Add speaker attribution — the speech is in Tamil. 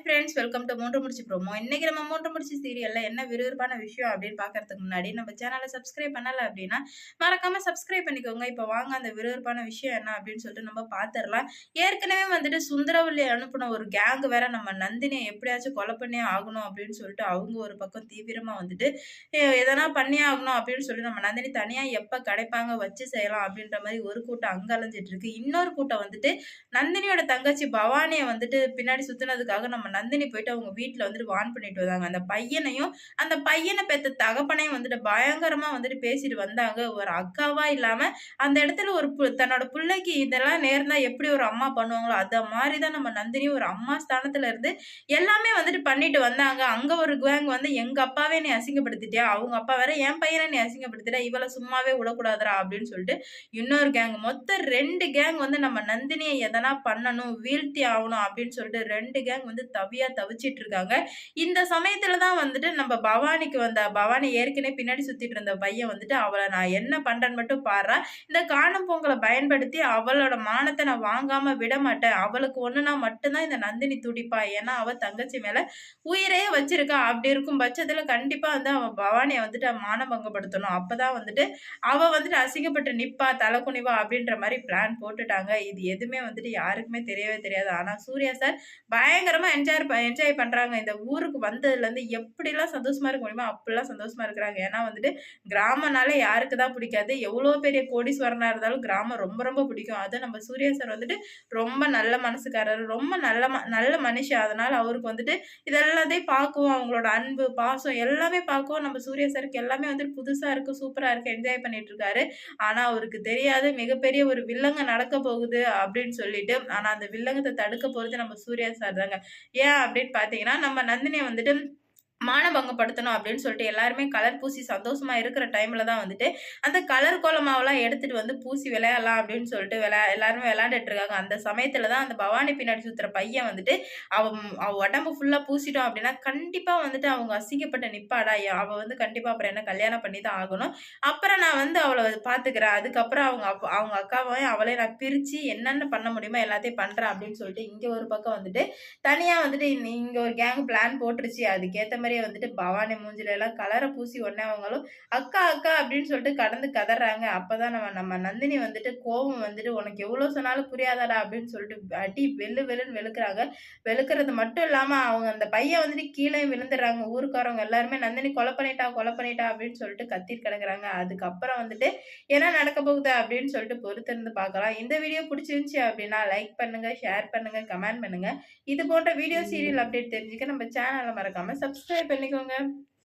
Speaker 1: ஃப்ரெண்ட்ஸ் வெல்கம் டு மூன்று முடிச்சு ப்ரோமோ. இன்னைக்கு நம்ம மூன்று முடிச்சு சீரியல்ல என்ன விறுவிறுப்பான விஷயம் அப்படின்னு பாக்குறதுக்கு முன்னாடி நம்ம சேனலை சப்ஸ்கிரைப் பண்ணல அப்படின்னா மறக்காம சப்ஸ்கிரைப் பண்ணிக்கோங்க. இப்ப வாங்க அந்த விறுவிறுப்பான விஷயம் என்ன அப்படின்னு சொல்லிட்டு நம்ம பாத்துரலாம். ஏற்கனவே வந்துட்டு சுந்தரவல்லி அனுப்புன ஒரு கேங் வேற நம்ம நந்தினியை எப்படியாச்சும் கொலை பண்ணியே ஆகணும் அப்படின்னு சொல்லிட்டு அவங்க ஒரு பக்கம் தீவிரமா வந்துட்டு எதனா பண்ணியே ஆகணும் அப்படின்னு சொல்லிட்டு நம்ம நந்தினி தனியா எப்ப கிடைப்பாங்க வச்சு செய்யலாம் அப்படின்ற மாதிரி ஒரு கூட்டம் அங்க அலைஞ்சிட்டு இருக்கு. இன்னொரு கூட்டம் வந்துட்டு நந்தினியோட தங்கச்சி பவானிய வந்துட்டு பின்னாடி சுத்துனதுக்காக நம்ம நந்தினி போயிட்டு அவங்க வீட்ல வந்துட்டு வார்ன் பண்ணிட்டு வந்தாங்க. அந்த பையனையும், அந்த பையன பெத்த தகப்பனையும் வந்துட்டு பயங்கரமா வந்துட்டு பேசிட்டு வந்தாங்க. ஒரு அக்காவா இல்லாம அந்த இடத்துல ஒரு தன்னோட புள்ளைக்கு இதெல்லாம் நேர்ந்தா எப்படி ஒரு அம்மா பண்ணுவாங்களோ, அத மாரி தான் நம்ம நந்தினி ஒரு அம்மா ஸ்தானத்துல இருந்து எல்லாமே வந்துட்டு பண்ணிட்டு வந்தாங்க. அங்க ஒரு கேங் வந்து எங்க அப்பாவே நீ அசிங்கப்படுத்திட்டியா? அவங்க அப்பா வேற என் பையன நீ அசிங்கப்படுத்திட்ட. இவள சும்மாவே விடக்கூடாதுடா அப்படின்னு சொல்லிட்டு இன்னொரு கேங் மொத்தம் 2 கேங் வந்து நம்ம நந்தினிய எதனா பண்ணணும், வீழ்த்தி ஆவணும் அப்படின்னு சொல்லிட்டு 2 கேங் வந்து தவியா தவிச்சிட்டு இருக்காங்க. இந்த சமயத்துல தான் வந்துட்டு நம்ம பவானிக்கு பவானி ஏற்கனவே பின்னாடி சுத்திட்டு இருந்த பையன் வந்துட்டு, "அவள நான் என்ன பண்றேன்னு மட்டும் பார்றா. இந்த காணும் பொங்கல பயன்படுத்தி அவளோட மானத்த நான் வாங்காம விடமாட்டேன். அவளுக்கு ஒண்ணுனா மட்டும் தான் இந்த நந்தினி துடிப்பா. ஏன்னா அவ தங்கச்சி மேல உயிரே வச்சிருக்கா. அப்படி இருக்கும் பட்சத்துல கண்டிப்பா வந்து அவன் பவானிய வந்துட்டு மானபங்கப்படுத்தணும். அப்பதான் வந்துட்டு அவ வந்துட்டு அசிங்கப்பட்டு நிப்பா, தலை குனிவா அப்படின்ற மாரி பிளான் போட்டுட்டாங்க. இது எதுவுமே வந்துட்டு யாருக்குமே தெரியவே தெரியாது. ஆனா சூர்யா சார் பயங்கரமா என்ஜாய் பண்றாங்க. இந்த ஊருக்கு வந்ததுலருந்து எப்படிலாம் சந்தோஷமா இருக்க முடியுமோ, அப்படிலாம் சந்தோஷமா இருக்கிறாங்க. ஏன்னா வந்துட்டு கிராமம்னாலே யாருக்கு தான் பிடிக்காது? எவ்வளோ பெரிய கோடீஸ்வரனா இருந்தாலும் கிராமம் ரொம்ப ரொம்ப பிடிக்கும். அதுவும் நம்ம சூர்யா சார் வந்துட்டு ரொம்ப நல்ல மனசுக்காரரு. ரொம்ப நல்ல மனுஷன். அதனால அவருக்கு வந்துட்டு இதெல்லாத்தையும் பார்க்கவும், அவங்களோட அன்பு, பாசம் எல்லாமே பார்க்கவும் நம்ம சூர்யா சாருக்கு எல்லாமே வந்துட்டு புதுசா இருக்கு, சூப்பரா இருக்கு, என்ஜாய் பண்ணிட்டு இருக்காரு. ஆனா அவருக்கு தெரியாது மிகப்பெரிய ஒரு வில்லங்க நடக்க போகுது அப்படின்னு சொல்லிட்டு. ஆனா அந்த வில்லங்கத்த தடுக்க போறது நம்ம சூர்யா சார் தாங்க. ஏன் அப்படின்னு பார்த்தீங்கன்னா, நம்ம நந்தினிய வந்துட்டு மானபங்கப்படுத்தணும் அப்படின்னு சொல்லிட்டு எல்லாருமே கலர் பூசி சந்தோஷமா இருக்கிற டைம்ல தான் வந்துட்டு, அந்த கலர் கோலமாவெல்லாம் எடுத்துட்டு வந்து பூசி விளையாடலாம் அப்படின்னு சொல்லிட்டு எல்லாருமே விளையாண்டுட்டு இருக்காங்க. அந்த சமயத்துல தான் அந்த பவானி பின்னாடி சுத்துற பையன் வந்துட்டு, அவ உடம்பு ஃபுல்லா பூசிட்டோம் அப்படின்னா, கண்டிப்பா வந்துட்டு அவங்க அசிங்கப்பட்டு நிப்பாடா! அவ வந்து கண்டிப்பா அப்புறம் என்ன கல்யாணம் பண்ணி தான் ஆகணும். அப்புறம் நான் வந்து அவள பார்த்துக்கிறேன். அதுக்கப்புறம் அவங்க அக்காவையும் அவளையும் நான் பிரிச்சு என்னென்ன பண்ண முடியுமோ எல்லாத்தையும் பண்றேன் அப்படின்னு சொல்லிட்டு, இங்க ஒரு பக்கம் வந்துட்டு தனியா வந்துட்டு இங்க ஒரு கேங் பிளான் போட்டுருச்சு. அதுக்கேத்த மாரியே வந்துட்டு பவானி மூஞ்சில எல்லாம் கலர பூசி உடனே அவங்களும் அக்கா, அக்கா அப்படின்னு சொல்லிட்டு கடந்து கதர்றாங்க. அப்பதான் நம்ம நம்ம நந்தினி வந்துட்டு கோவம் வந்துட்டு உனக்கு எவ்வளோ சொன்னாலும் புரியாதாடா அப்படின்னு சொல்லிட்டு அடி வெளுன்னு வெளுக்குறாங்க. வெளுக்குறது மட்டும் இல்லாம அவங்க அந்த பையன் வந்துட்டு கீழயும் விழுந்துடுறாங்க. ஊர்க்காரவங்க எல்லாருமே நந்தினி கொலை பண்ணிட்டா அப்படின்னு சொல்லிட்டு கத்திட்டு கிடக்குறாங்க. அதுக்கப்புறம் வந்துட்டு என்ன நடக்க போகுது அப்படின்னு சொல்லிட்டு பொறுத்திருந்து பார்க்கலாம். இந்த வீடியோ பிடிச்சிருந்துச்சு அப்படின்னா லைக் பண்ணுங்க, ஷேர் பண்ணுங்க, கமெண்ட் பண்ணுங்க. இது போன்ற வீடியோ சீரியல் அப்டேட் தெரிஞ்சுக்க நம்ம சேனல மறக்காம சப்ஸ்கிரைப் பண்ணிக்கோங்க.